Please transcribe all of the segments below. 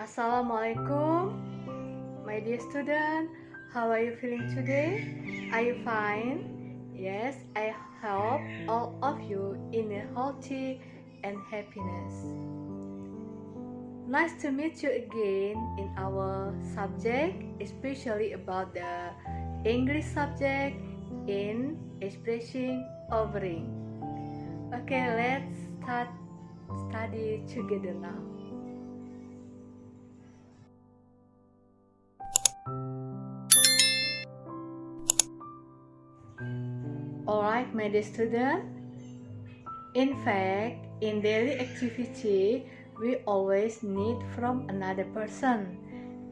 Assalamualaikum, my dear student. How are you feeling today? Are you fine? Yes, I hope all of you in a healthy and happiness. Nice to meet you again in our subject, especially about the English subject in expressing offering. Okay, let's start study together now. Alright, my dear student. In fact, in daily activity, we always need from another person.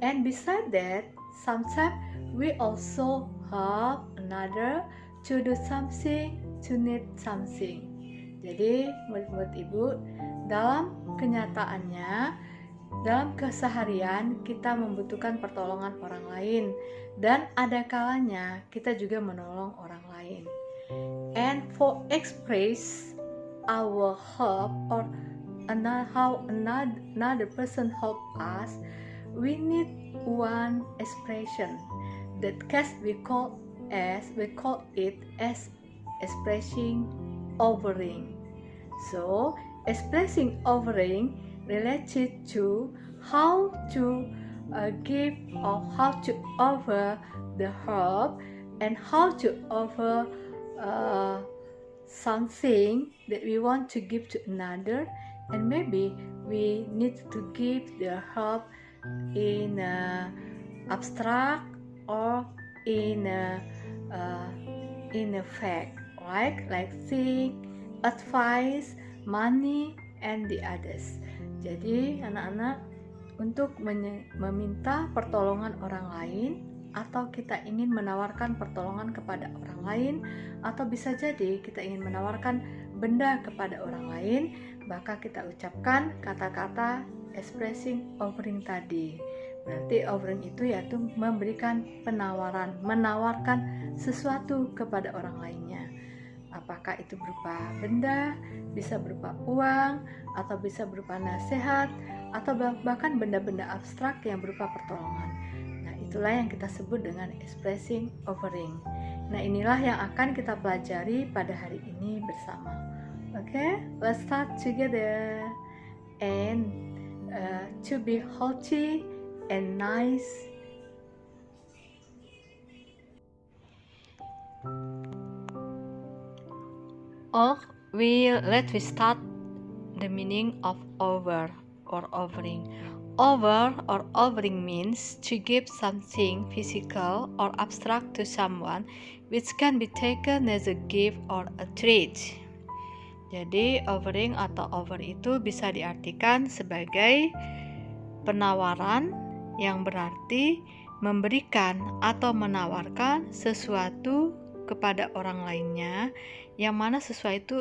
And besides that, sometimes we also help another to do something, to need something. Jadi, murid-murid Ibu, dalam kenyataannya, dalam keseharian kita membutuhkan pertolongan orang lain, dan ada kalanya kita juga menolong orang lain. And for express our help or how another person help us, we need one expression. That case we call it as expressing offering. So expressing offering related to how to give or how to offer the help and how to offer something that we want to give to another, and maybe we need to give the help in abstract or in a fact, right? Like thing, advice, money, and the others. Jadi anak-anak, untuk meminta pertolongan orang lain, atau kita ingin menawarkan pertolongan kepada orang lain, atau bisa jadi kita ingin menawarkan benda kepada orang lain, maka kita ucapkan kata-kata expressing offering tadi. Berarti offering itu yaitu memberikan penawaran, menawarkan sesuatu kepada orang lainnya. Apakah itu berupa benda, bisa berupa uang, atau bisa berupa nasihat, atau bahkan benda-benda abstrak yang berupa pertolongan. Itulah yang kita sebut dengan expressing offering. Nah, inilah yang akan kita pelajari pada hari ini bersama. Okay, let's start together. And to be healthy and nice. Let me start the meaning of offer or offering. Offer or offering means to give something physical or abstract to someone which can be taken as a gift or a treat. Jadi offering atau offer itu bisa diartikan sebagai penawaran yang berarti memberikan atau menawarkan sesuatu kepada orang lainnya, yang mana sesuatu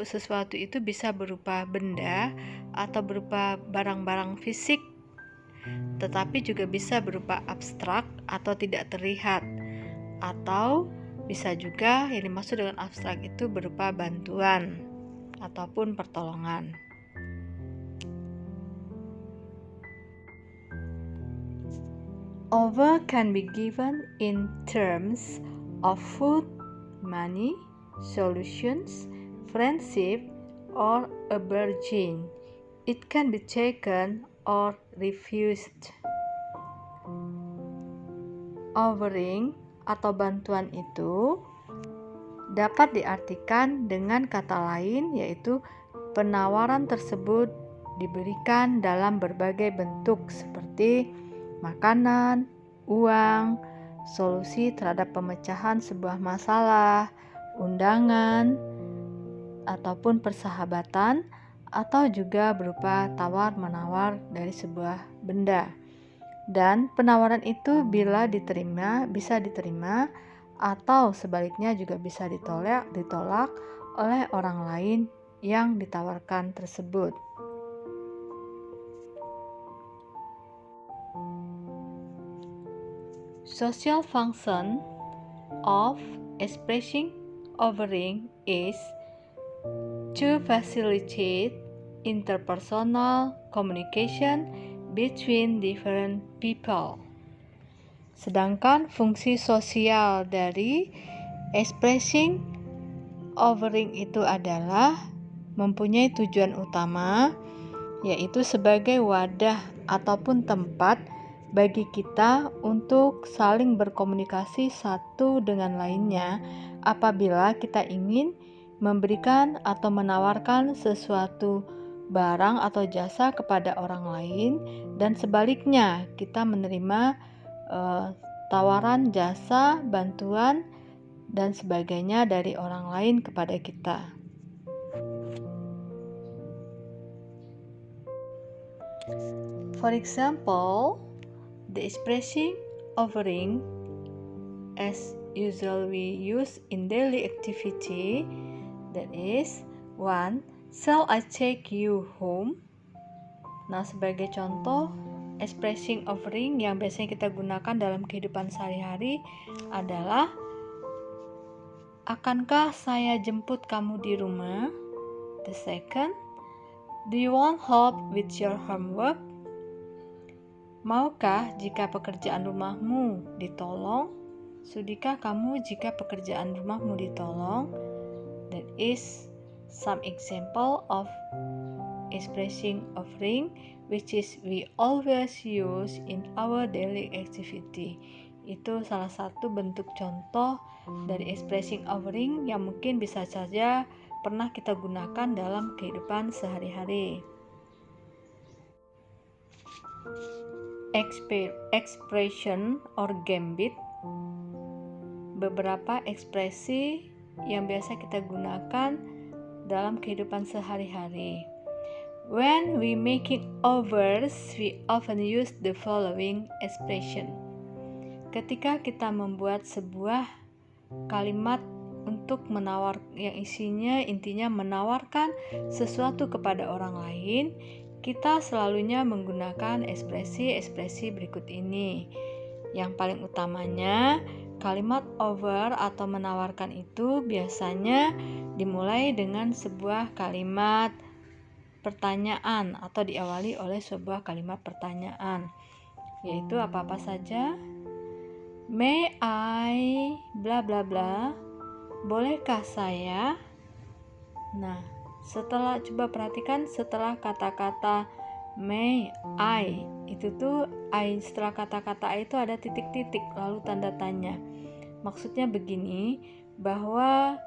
itu bisa berupa benda atau berupa barang-barang fisik, tetapi juga bisa berupa abstrak atau tidak terlihat, atau bisa juga yang dimaksud dengan abstrak itu berupa bantuan ataupun pertolongan. Offer can be given in terms of food, money, solutions, friendship, or a bargain. It can be taken or refused. Offering atau bantuan itu dapat diartikan dengan kata lain, yaitu penawaran tersebut diberikan dalam berbagai bentuk seperti makanan, uang, solusi terhadap pemecahan sebuah masalah, undangan, ataupun persahabatan, atau juga berupa tawar-menawar dari sebuah benda. Dan penawaran itu bila bisa diterima atau sebaliknya juga bisa ditolak oleh orang lain yang ditawarkan tersebut. Social function of expressing offering is to facilitate interpersonal communication between different people. Sedangkan fungsi sosial dari expressing offering itu adalah mempunyai tujuan utama, yaitu sebagai wadah ataupun tempat bagi kita untuk saling berkomunikasi satu dengan lainnya apabila kita ingin memberikan atau menawarkan sesuatu barang atau jasa kepada orang lain, dan sebaliknya kita menerima tawaran jasa, bantuan, dan sebagainya dari orang lain kepada kita. For example, the expressing offering as usually used in daily activity, that is 1. Shall I take you home? Nah, sebagai contoh, expressing offering yang biasanya kita gunakan dalam kehidupan sehari-hari adalah, akankah saya jemput kamu di rumah? The second, do you want help with your homework? Maukah jika pekerjaan rumahmu ditolong? Sudikah kamu jika pekerjaan rumahmu ditolong? That is some example of expressing offering which is we always use in our daily activity. Itu salah satu bentuk contoh dari expressing offering yang mungkin bisa saja pernah kita gunakan dalam kehidupan sehari-hari. Expression or gambit, beberapa ekspresi yang biasa kita gunakan dalam kehidupan sehari-hari. When we making offers, we often use the following expression. Ketika kita membuat sebuah kalimat untuk yang intinya menawarkan sesuatu kepada orang lain, kita selalunya menggunakan ekspresi-ekspresi berikut ini. Yang paling utamanya, kalimat offer atau menawarkan itu biasanya dimulai dengan sebuah kalimat pertanyaan atau diawali oleh sebuah kalimat pertanyaan, yaitu apa-apa saja. May I bla bla bla, bolehkah saya? Nah, coba perhatikan setelah kata-kata may I, itu tuh setelah kata-kata I itu ada titik-titik lalu tanda tanya. Maksudnya begini, bahwa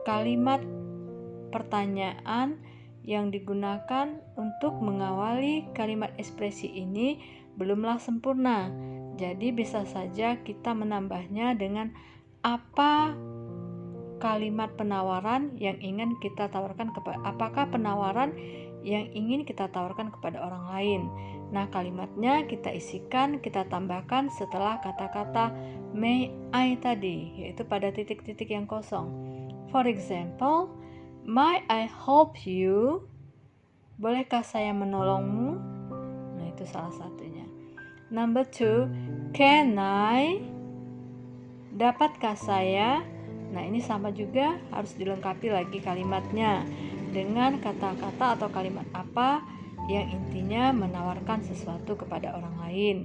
kalimat pertanyaan yang digunakan untuk mengawali kalimat ekspresi ini belumlah sempurna. Jadi bisa saja kita menambahnya dengan apa kalimat penawaran yang ingin kita tawarkan apakah penawaran yang ingin kita tawarkan kepada orang lain. Nah, kalimatnya kita isikan, kita tambahkan setelah kata-kata may I tadi, yaitu pada titik-titik yang kosong. For example, may I help you? Bolehkah saya menolongmu? Nah, itu salah satunya. Number 2, can I? Dapatkah saya? Nah, ini sama juga, harus dilengkapi lagi kalimatnya dengan kata-kata atau kalimat apa yang intinya menawarkan sesuatu kepada orang lain.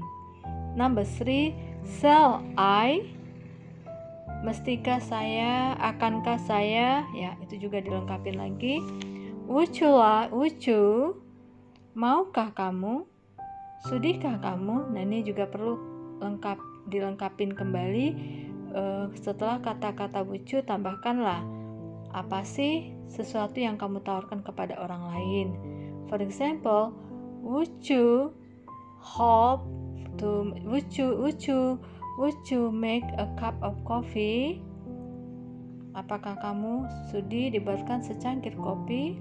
Number 3, shall I? Mestikah saya? Akankah saya? Ya, itu juga dilengkapin lagi. Would you? Maukah kamu? Sudikah kamu? Nah, ini juga perlu dilengkapin kembali. Setelah kata-kata would you, tambahkanlah apa sih sesuatu yang kamu tawarkan kepada orang lain. For example, would you make a cup of coffee? Apakah kamu sudi dibuatkan secangkir kopi?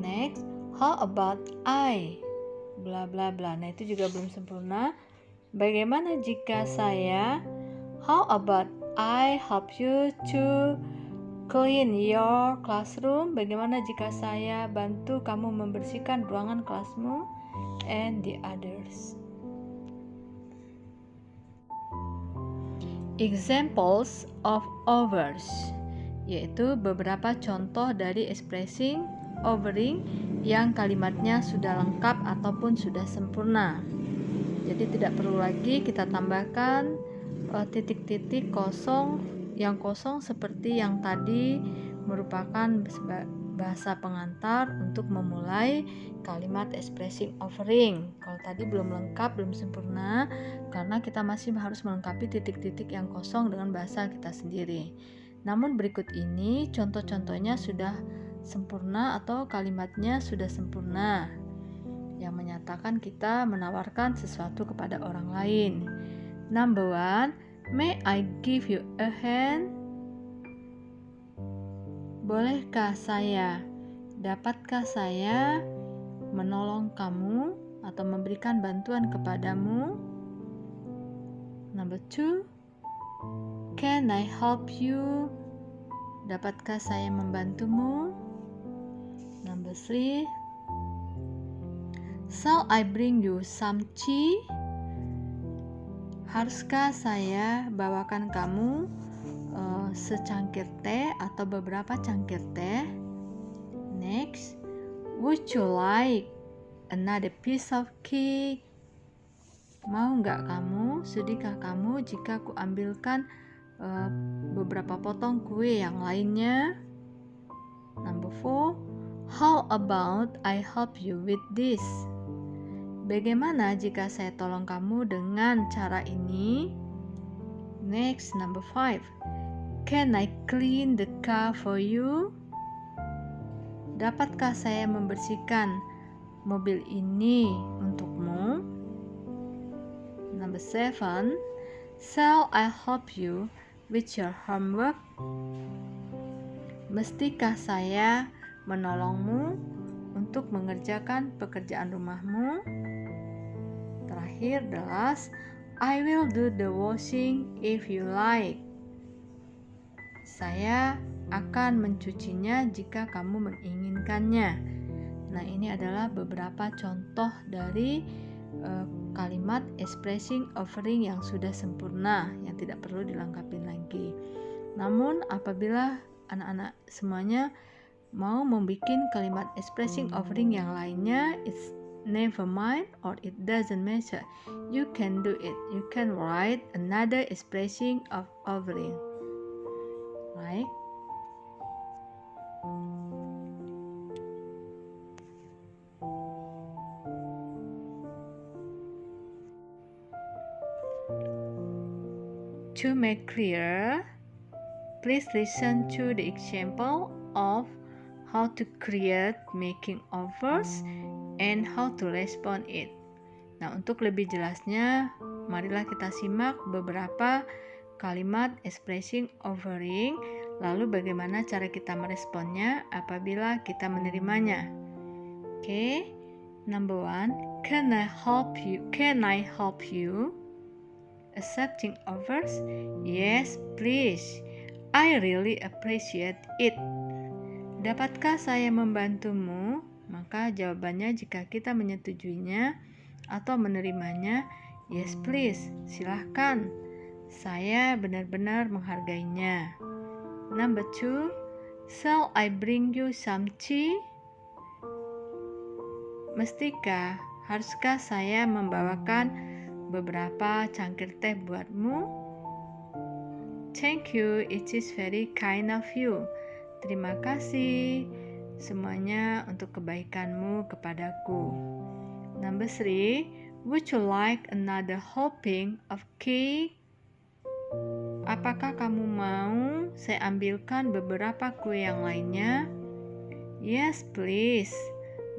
Next, how about I? Bla bla bla. Nah, itu juga belum sempurna. Bagaimana jika saya? How about I help you to clean your classroom? Bagaimana jika saya bantu kamu membersihkan ruangan kelasmu? And the others. Examples of offers, yaitu beberapa contoh dari expressing offering yang kalimatnya sudah lengkap ataupun sudah sempurna. Jadi tidak perlu lagi kita tambahkan titik-titik kosong yang kosong seperti yang tadi merupakan bahasa pengantar untuk memulai kalimat expressing offering. Kalau tadi belum lengkap, belum sempurna, karena kita masih harus melengkapi titik-titik yang kosong dengan bahasa kita sendiri. Namun berikut ini contoh-contohnya sudah sempurna atau kalimatnya sudah sempurna, yang menyatakan kita menawarkan sesuatu kepada orang lain. Number 1, may I give you a hand? Bolehkah saya? Dapatkah saya menolong kamu atau memberikan bantuan kepadamu? Number 2, can I help you? Dapatkah saya membantumu? Number 3, shall I bring you some tea? Haruskah saya bawakan kamu secangkir teh atau beberapa cangkir teh? Next, would you like another piece of cake? Mau nggak kamu, sudikah kamu jika aku ambilkan beberapa potong kue yang lainnya? Number 4, how about I help you with this? Bagaimana jika saya tolong kamu dengan cara ini? Next, number 5, can I clean the car for you? Dapatkah saya membersihkan mobil ini untukmu? Number 7, shall I help you with your homework? Mestikah saya menolongmu untuk mengerjakan pekerjaan rumahmu? Terakhir, the last, I will do the washing if you like. Saya akan mencucinya jika kamu menginginkannya. Nah, ini adalah beberapa contoh dari kalimat expressing offering yang sudah sempurna, yang tidak perlu dilengkapi lagi. Namun apabila anak-anak semuanya mau membuat kalimat expressing offering yang lainnya, it's never mind or it doesn't matter. You can do it. You can write another expressing of offering. Right? To make clear, please listen to the example of how to create making offers and how to respond it. Nah, untuk lebih jelasnya, marilah kita simak beberapa kalimat expressing offering, lalu bagaimana cara kita meresponnya apabila kita menerimanya. Okay, number 1, can I help you? Can I help you? Accepting offers? Yes, please. I really appreciate it. Dapatkah saya membantumu? Maka jawabannya jika kita menyetujuinya atau menerimanya, yes please, silahkan. Saya benar-benar menghargainya. Number 2, shall I bring you some tea? Mestikah, haruskah saya membawakan beberapa cangkir teh buatmu? Thank you, it is very kind of you. Terima kasih semuanya untuk kebaikanmu kepadaku. Number 3, would you like another helping of cake? Apakah kamu mau saya ambilkan beberapa kue yang lainnya? Yes, please.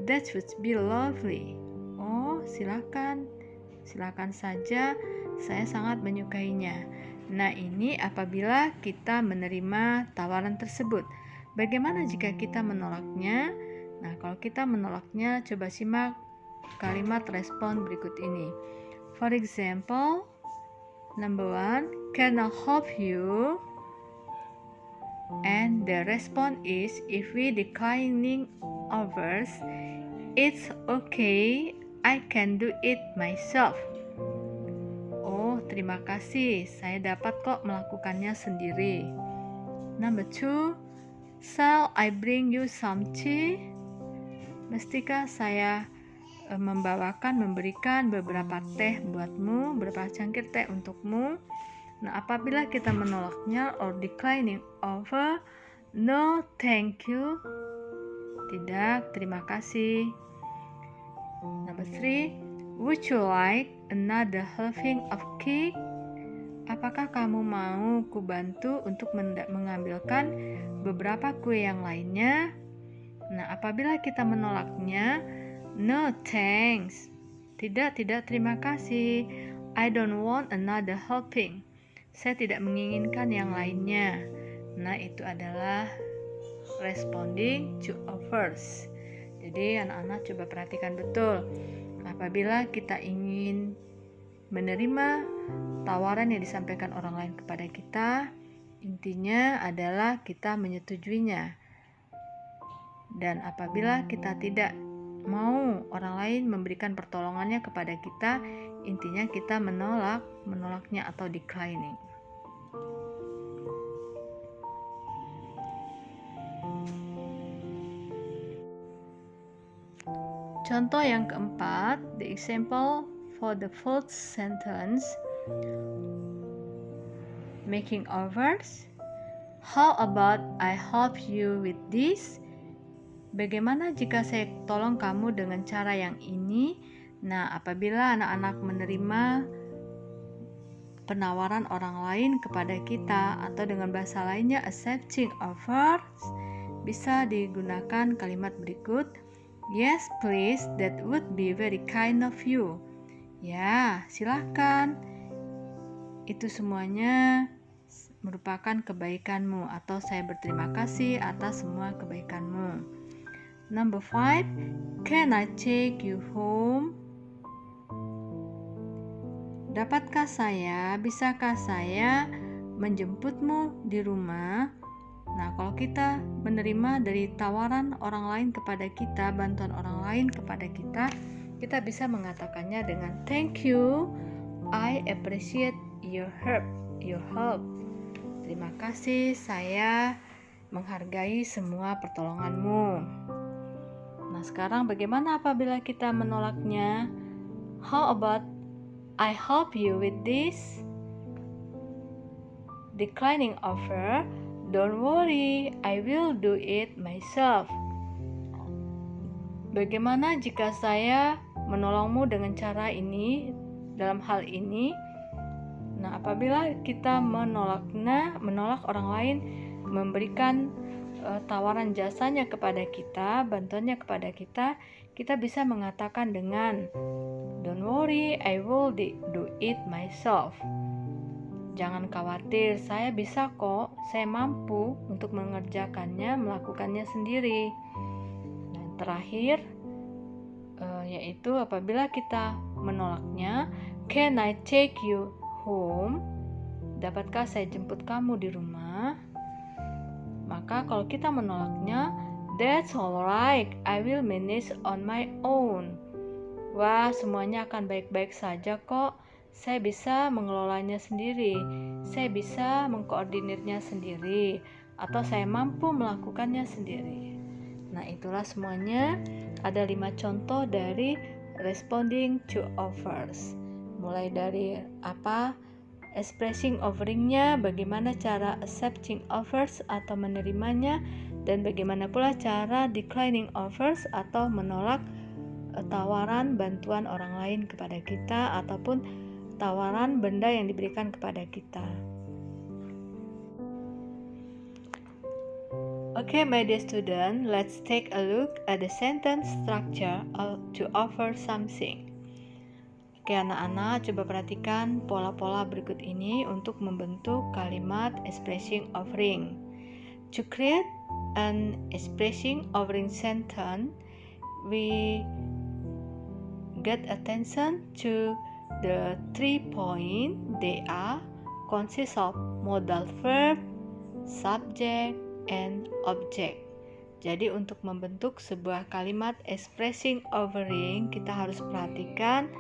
That would be lovely. Oh, silakan. Silakan saja, saya sangat menyukainya. Nah, ini apabila kita menerima tawaran tersebut. Bagaimana jika kita menolaknya? Nah, kalau kita menolaknya, coba simak kalimat respon berikut ini. For example, number 1, can I help you? And the response is, if we declining offers, it's okay, I can do it myself. Oh, terima kasih, saya dapat kok melakukannya sendiri. Number 2, shall I bring you some tea? mestikah saya memberikan beberapa teh buatmu, beberapa cangkir teh untukmu? Nah, apabila kita menolaknya or declining offer, no thank you, tidak, terima kasih. Number 3, would you like another helping of cake? Apakah kamu mau ku bantu untuk mengambilkan beberapa kue yang lainnya? Nah, apabila kita menolaknya, no thanks, tidak, terima kasih. I don't want another helping. Saya tidak menginginkan yang lainnya. Nah, itu adalah responding to offers. Jadi anak-anak coba perhatikan betul. Apabila kita ingin menerima tawaran yang disampaikan orang lain kepada kita, intinya adalah kita menyetujuinya. Dan apabila kita tidak mau orang lain memberikan pertolongannya kepada kita, intinya kita menolaknya atau declining. Contoh yang keempat, the example for the fourth sentence, making offers. How about I help you with this? Bagaimana jika saya tolong kamu dengan cara yang ini? Nah, apabila anak-anak menerima penawaran orang lain kepada kita, atau dengan bahasa lainnya accepting offers, bisa digunakan kalimat berikut. Yes, please, that would be very kind of you. Ya, silakan. Itu semuanya merupakan kebaikanmu, atau saya berterima kasih atas semua kebaikanmu. Number 5, can I take you home? Bisakah saya menjemputmu di rumah? Nah, kalau kita menerima dari tawaran orang lain kepada kita, bantuan orang lain kepada kita, kita bisa mengatakannya dengan thank you, I appreciate your help. Terima kasih, saya menghargai semua pertolonganmu. Nah, sekarang bagaimana apabila kita menolaknya? How about I help you with this? Declining offer, don't worry, I will do it myself. Bagaimana jika saya menolongmu dengan cara ini, dalam hal ini? Nah, apabila kita menolak orang lain memberikan tawaran jasanya kepada kita, bantuannya kepada kita, kita bisa mengatakan dengan don't worry, I will do it myself. Jangan khawatir, saya bisa kok, saya mampu untuk melakukannya sendiri. Dan terakhir, yaitu apabila kita menolaknya, can I take you home? Dapatkah saya jemput kamu di rumah? Maka kalau kita menolaknya, that's alright, I will manage on my own. Wah, semuanya akan baik-baik saja kok. Saya bisa mengelolanya sendiri, saya bisa mengkoordinirnya sendiri, atau saya mampu melakukannya sendiri. Nah, itulah semuanya. Ada 5 contoh dari responding to offers. Mulai dari expressing offeringnya, bagaimana cara accepting offers atau menerimanya, dan bagaimana pula cara declining offers atau menolak tawaran bantuan orang lain kepada kita ataupun tawaran benda yang diberikan kepada kita. Okay, my dear student, let's take a look at the sentence structure to offer something. Oke, anak-anak, coba perhatikan pola-pola berikut ini untuk membentuk kalimat expressing offering. To create an expressing offering sentence, we get attention to the 3 points. They are consist of modal verb, subject, and object. Jadi untuk membentuk sebuah kalimat expressing offering, kita harus perhatikan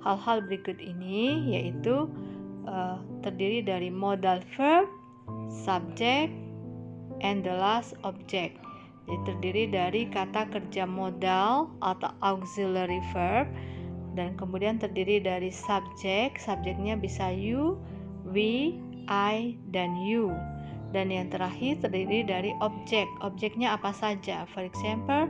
hal-hal berikut ini, yaitu terdiri dari modal verb, subject, and the last object. Jadi terdiri dari kata kerja modal atau auxiliary verb, dan kemudian terdiri dari subjek. Subjeknya bisa you, we, I, dan you. Dan yang terakhir terdiri dari objek. Objeknya apa saja? For example,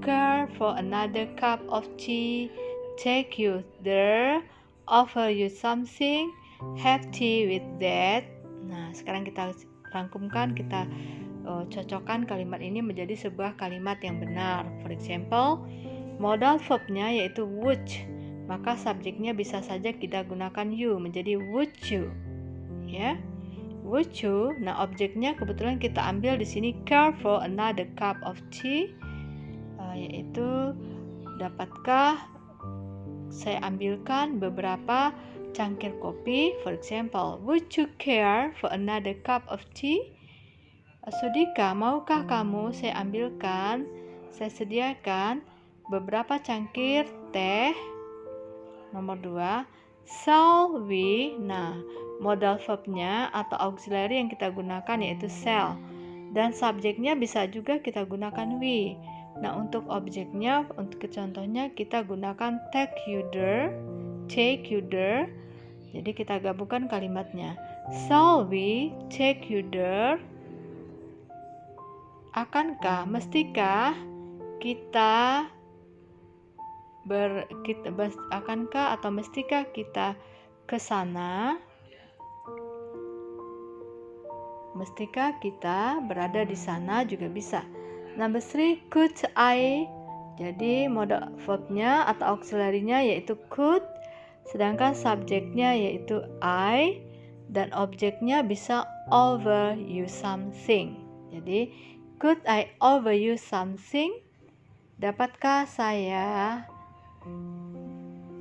care for another cup of tea, take you there, offer you something, have tea with that. Nah, sekarang kita rangkumkan, kita cocokkan kalimat ini menjadi sebuah kalimat yang benar. For example, modal verbnya yaitu would, maka subjeknya bisa saja kita gunakan you menjadi would you, ya, would you. Nah, objeknya kebetulan kita ambil di sini care for another cup of tea, yaitu dapatkah saya ambilkan beberapa cangkir kopi. For example, would you care for another cup of tea? Sudika, maukah kamu saya ambilkan, saya sediakan beberapa cangkir teh? Nomor 2, shall we? Nah, modal verbnya atau auxiliary yang kita gunakan yaitu shall, dan subjeknya bisa juga kita gunakan we. Nah, untuk objeknya, untuk contohnya kita gunakan take you there, take you there. Jadi kita gabungkan kalimatnya. Shall we take you there? Akankah, mestikah kita akankah atau mestikah kita ke sana? Mestikah kita berada di sana juga bisa. Number 3, could I? Jadi modal verbnya atau auxiliary-nya yaitu could, sedangkan subjeknya yaitu I, dan objeknya bisa offer you something. Jadi could I offer you something? Dapatkah saya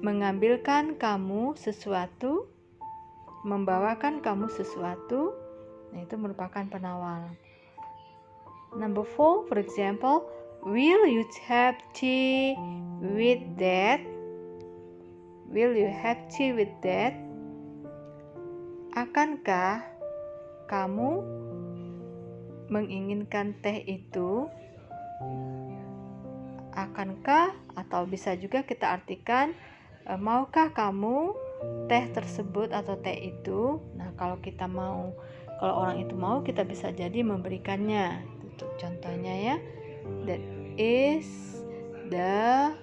mengambilkan kamu sesuatu, membawakan kamu sesuatu? Nah, itu merupakan penawaran. Number 4, for example, will you have tea with that? Will you have tea with that? Akankah kamu menginginkan teh itu? Akankah, atau bisa juga kita artikan maukah kamu teh tersebut atau teh itu? Nah, kalau kita mau, kalau orang itu mau, kita bisa jadi memberikannya. Itu contohnya ya. That is the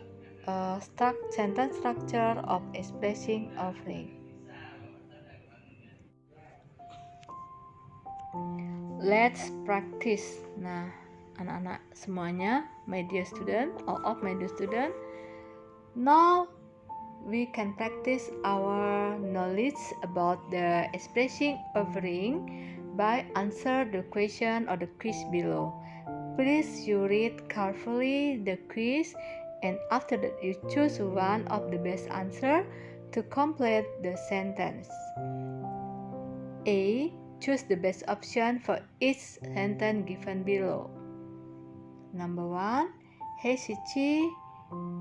sentence structure of expressing offering. Let's practice. Nah, anak-anak semuanya, my dear student, all of my dear student, now we can practice our knowledge about the expressing offering by answer the question or the quiz below. Please you read carefully the quiz, and after that you choose one of the best answer to complete the sentence. A. Choose the best option for each sentence given below. Number 1, hey Shichi,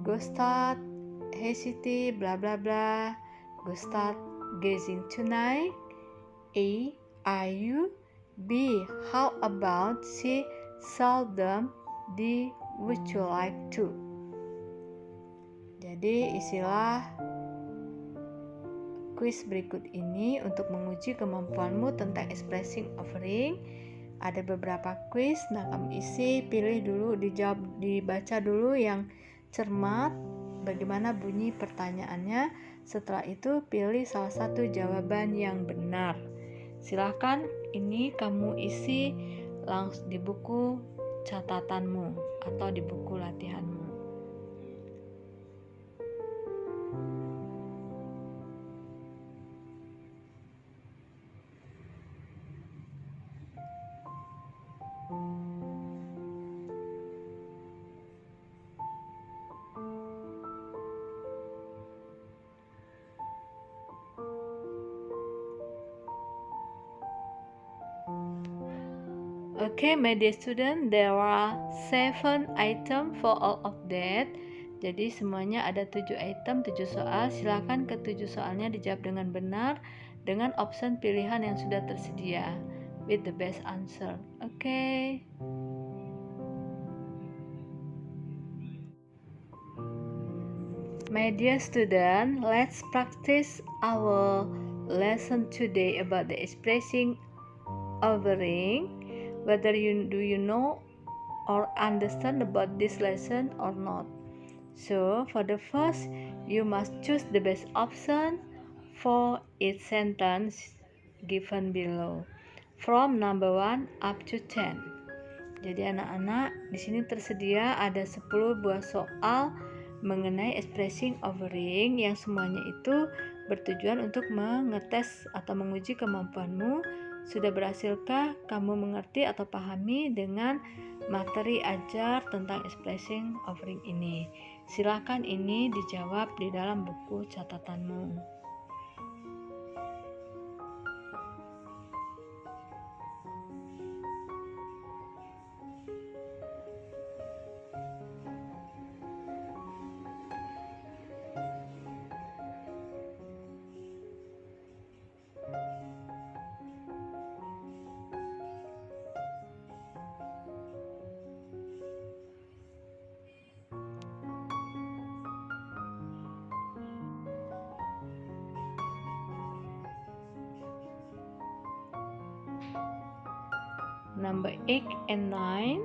go start. Hey Siti, blah blah blah, go start gazing tonight. A. Are you? B. How about she seldom? D. Would you like to? Jadi isilah kuis berikut ini untuk menguji kemampuanmu tentang expressing offering. Ada beberapa kuis, nah kamu isi, pilih dulu, dijawab, dibaca dulu yang cermat bagaimana bunyi pertanyaannya. Setelah itu pilih salah satu jawaban yang benar. Silahkan ini kamu isi langsung di buku catatanmu atau di buku latihanmu. Okay, my dear student, there are 7 items for all of that. Jadi semuanya ada 7 item, 7 soal. Silakan ke-7 soalnya dijawab dengan benar dengan option pilihan yang sudah tersedia with the best answer. Okay. My dear student, let's practice our lesson today about the expressing offering. Whether you know or understand about this lesson or not. So for the first, you must choose the best option for each sentence given below, from number 1 up to 10. Jadi anak-anak, di sini tersedia ada 10 buah soal mengenai expressing offering yang semuanya itu bertujuan untuk mengetes atau menguji kemampuanmu. Sudah berhasilkah kamu mengerti atau pahami dengan materi ajar tentang expressing offering ini? Silakan ini dijawab di dalam buku catatanmu. Number 8 and 9.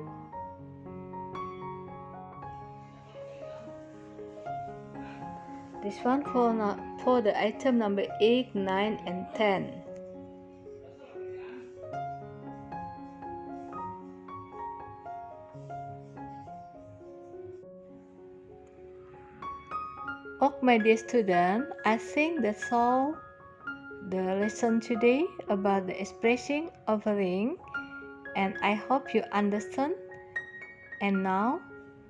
This one for the item number 8, 9 and 10. Okay, my dear student, I think that's all the lesson today about the expressing offering, and I hope you understand and now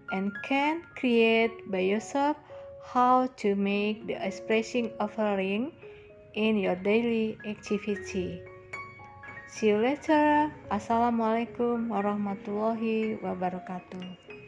and can create by yourself how to make the expressing offering in your daily activity. See you later. Assalamualaikum warahmatullahi wabarakatuh.